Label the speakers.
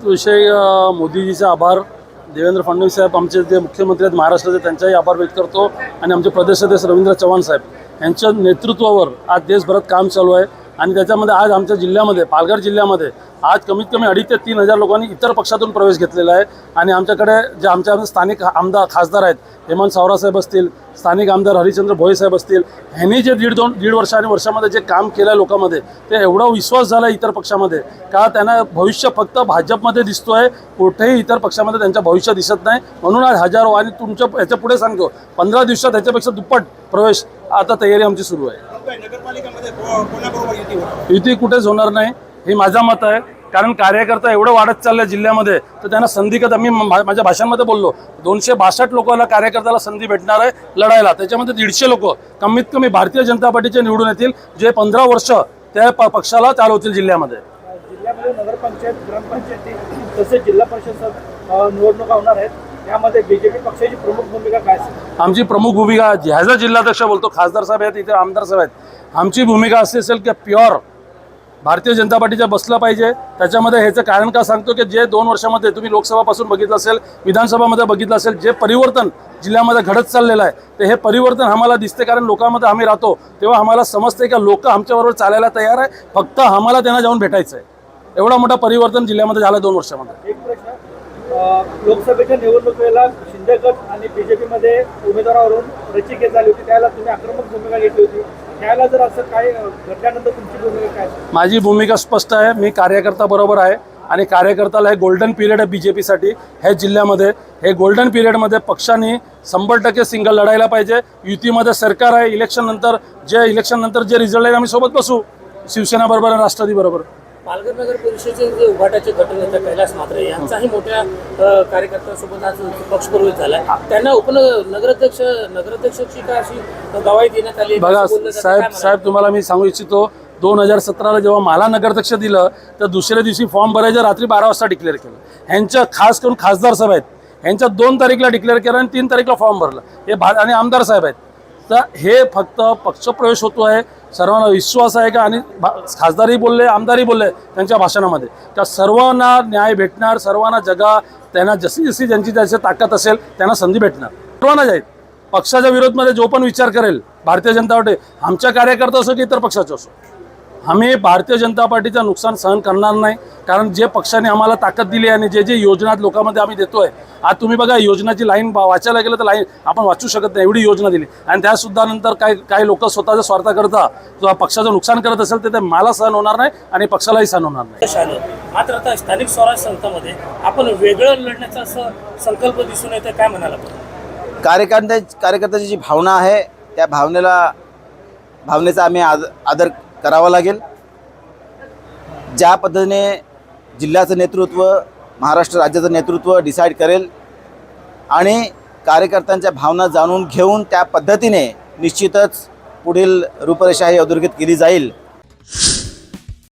Speaker 1: विषय मोदीजीचा आभार, देवेंद्र फडणवीस साहेब आमचे जे मुख्यमंत्री आहेत महाराष्ट्राचे त्यांचाही आभार व्यक्त करतो आणि आमचे प्रदेशाध्यक्ष रवींद्र चव्हाण साहेब यांच्या नेतृत्वावर आज देशभरात काम चालू आहे आणि त्याच्यामध्ये आज आमच्या जिल्ह्यामध्ये पालघर जिल्ह्यामध्ये आज कमीत कमी 2,500 ते 3,000 लोकांनी इतर पक्षातून प्रवेश घेतलेला आहे आणि आमच्याकडे जे आमच्या स्थानिक आमदार खासदार आहेत हेमंत सावरासाहेब असतील, स्थानिक आमदार हरिश्चंद्र भोये साहेब असतील, ह्यांनी जे दीड वर्ष आणि वर्षामध्ये जे काम केलं आहे लोकांमध्ये ते एवढा विश्वास झाला इतर पक्षामध्ये का त्यांना भविष्य फक्त भाजपमध्ये दिसतोय, कुठेही इतर पक्षामध्ये त्यांचं भविष्य दिसत नाही। म्हणून आज हजारो आणि तुमच्या याच्या पुढे सांगतो 15 दिवसात त्याच्यापेक्षा दुप्पट प्रवेश आता तयारी आमची सुरू आहे। युती कुठेच होणार नाही हे माझं मत आहे, कारण कार्यकर्ता एवढं वाढत चाललं जिल्ह्यामध्ये तर त्यांना संधी कधी मी माझ्या भाषणामध्ये बोललो 262 लोकांना कार्यकर्त्याला संधी भेटणार आहे लढायला, त्याच्यामध्ये 150 लोक कमीत कमी भारतीय जनता पार्टीचे निवडून येतील जे 15 वर्ष त्या पक्षाला चालवतील जिल्ह्यामध्ये।
Speaker 2: नगरपंचायत, ग्रामपंचायती तसेच जिल्हा परिषद निवडणुका होणार आहेत, यामध्ये बीजेपी पक्षाची प्रमुख भूमिका काय असेल?
Speaker 1: आमची प्रमुख भूमिका ह्याच जिल्हाध्यक्ष बोलतो, खासदार साहेब आहेत, इथे आमदार साहेब आहेत, आमची भूमिका अशी असेल की प्युअर भारतीय जनता पार्टीच्या बसलं पाहिजे। त्याच्यामध्ये ह्याचं कारण का सांगतो की जे 2 वर्षामध्ये तुम्ही लोकसभापासून बघितलं असेल, विधानसभामध्ये बघितलं असेल, जे परिवर्तन जिल्ह्यामध्ये घडत चाललेलं आहे ते हे परिवर्तन आम्हाला दिसते, कारण लोकांमध्ये आम्ही राहतो तेव्हा आम्हाला समजते की लोक आमच्याबरोबर चालायला तयार आहे, फक्त आम्हाला त्यांना जाऊन भेटायचं आहे। एवढा मोठा परिवर्तन जिल्ह्यामध्ये झालं 2 वर्षामध्ये।
Speaker 2: एक प्रश्न, लोकसभेच्या निवडणुकीला शिंदे गट आणि बीजेपीमध्ये उमेदवारावरून रचीकेस झाली होती, त्याला तुम्ही आक्रमक भूमिका घेतली होती, त्याला जर असं काय घडल्यानंतर तुमची भूमिका काय?
Speaker 1: माझी भूमिका स्पष्ट आहे, मी कार्यकर्ता बरोबर आहे आणि कार्यकर्त्याला हे गोल्डन पिरियड आहे बीजेपीसाठी हे जिल्ह्यामध्ये। हे गोल्डन पिरियडमध्ये पक्षांनी 100% सिंगल लढायला पाहिजे। युतीमध्ये सरकार आहे, इलेक्शन नंतर जे रिझल्ट आहे आम्ही सोबत बसू, शिवसेना बरोबर आणि राष्ट्रवादी बरोबर।
Speaker 3: पालघर नगर परिषदेचे जे उभाटाचे गटनेते कैलास मात्रे यांचाही मोठ्या कार्यकर्त्यांसोबत आज पक्षप्रवेश झाला आहे, त्यांना नगराध्यक्षाची काय अशी गवाही देण्यात आली?
Speaker 1: बघा साहेब तुम्हाला मी सांगू इच्छितो 2017ला जेव्हा मला नगराध्यक्ष दिलं तर दुसऱ्या दिवशी फॉर्म भरायचं रात्री 12 वाजता डिक्लेअर केलं। ह्यांच्या खास करून खासदार साहेब आहेत, ह्यांच्या 2 तारीखला डिक्लेअर केलं आणि 3 तारीखला फॉर्म भरलं हे आणि आमदार साहेब आहेत। तर हे फक्त पक्षप्रवेश होतो आहे, सर्वांना विश्वास आहे का आणि खासदारही बोलले आमदारही बोलले त्यांच्या भाषणामध्ये का सर्वांना न्याय भेटणार, सर्वांना जगा त्यांना जशी ज्यांची ताकद असेल त्यांना संधी भेटणार, सर्वांना जाईल। पक्षाच्या विरोधामध्ये जो पण विचार करेल भारतीय जनता पार्टी, आमच्या कार्यकर्ता असो की इतर पक्षाचं असो, आम्ही भारतीय जनता पार्टीचं नुकसान सहन करणार नाही, कारण जे पक्षाने आम्हाला ताकद दिली आणि जे योजना लोकांमध्ये आम्ही देतोय, आज तुम्ही बघा योजनाची लाईन वाचायला गेलं तर लाईन आपण वाचू शकत नाही, एवढी योजना दिली आणि त्यासुद्धा नंतर काही लोक स्वतःच्या स्वार्थाकरता किंवा पक्षाचं नुकसान करत असेल तर ते मला सहन होणार नाही आणि पक्षालाही सहन होणार नाही।
Speaker 3: मात्र आता स्थानिक स्वराज्य संस्थांमध्ये आपण वेगळं लढण्याचा असं संकल्प दिसून येतो, काय म्हणाला?
Speaker 4: कार्यकर्त्याची जी भावना आहे त्या भावनेचा आम्ही आदर करावा लागेल। ज्या पद्धतीने जिल्ह्याचं नेतृत्व, महाराष्ट्र राज्याचं नेतृत्व डिसाईड करेल आणि कार्यकर्त्यांच्या भावना जाणून घेऊन त्या पद्धतीने निश्चितच पुढील रूपरेषा ही अधोरेखित केली जाईल